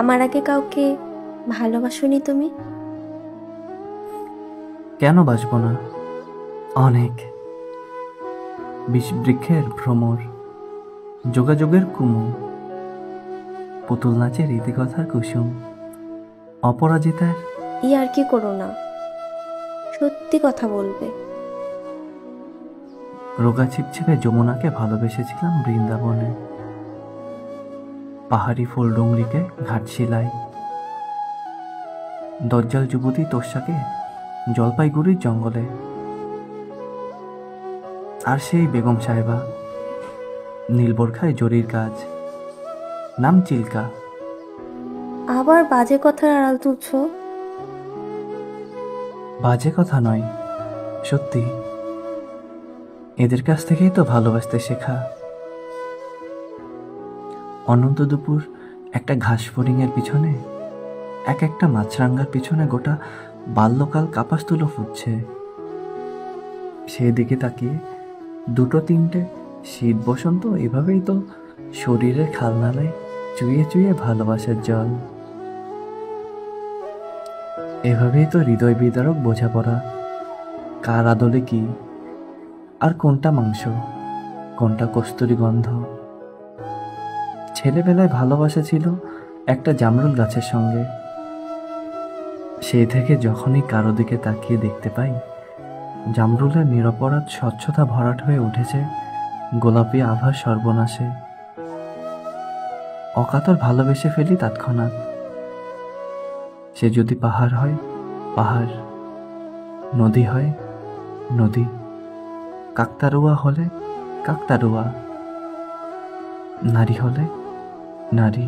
আমার আগে কাউকে ভালোবাসোনি তুমি? কেন বাসবো না? অনেক। বিষবৃক্ষের ভ্রমর, যোগাযোগের কুমু, পুতুল নাচের ইতিকথার কুসুম, অপরাজিতার। আর কি করো না, সত্যি কথা বলবে। রোগা ছিপছিপে যমুনাকে ভালোবেসেছিলাম বৃন্দাবনে, পাহাড়ি ফুল ডুংরিকে ঘাটশিলায়, দজ্জাল যুবতী তোষাকে জলপাইগুড়ির জঙ্গলে। আর সেই বেগম সাহেবা, নীলবর্খায় জরির কাজ, নাম চিল্কা। আবার বাজে কথার আড়াল তুলছো। বাজে কথা নয়, সত্যি। এদের কাছ থেকেই তো ভালোবাসতে শেখা। অনন্ত দুপুর একটা ঘাস ফড়িংয়ের পিছনে, এক একটা মাছরাঙ্গার পিছনে গোটা বাল্যকাল কাপাস তুলো ফুটছে। সেদিকে তাকিয়ে দুটো তিনটে শীত বসন্ত এভাবেই তো শরীরের খালনালায় চুইয়ে চুইয়ে ভালোবাসার জল। এভাবেই তো হৃদয় বিদারক বোঝাপড়া, কার আদলে কি, আর কোনটা মাংস, কোনটা কস্তুরী গন্ধ। ছেলেবেলায় ভালোবাসা ছিল একটা জামরুল গাছের সঙ্গে। সেই থেকে যখনই কারো দিকে তাকিয়ে দেখতে পাই, জামরুলের নিরপরাধ স্বচ্ছতা ভরাট হয়ে উঠেছে গোলাপি আভার সর্বনাশে। অকাতর ভালোবেসে ফেলি তৎক্ষণাৎ। সে যদি পাহাড় হয় পাহাড়, নদী হয় নদী, কাকতারুয়া হলে কাকতারুয়া, নারী হলে নারী।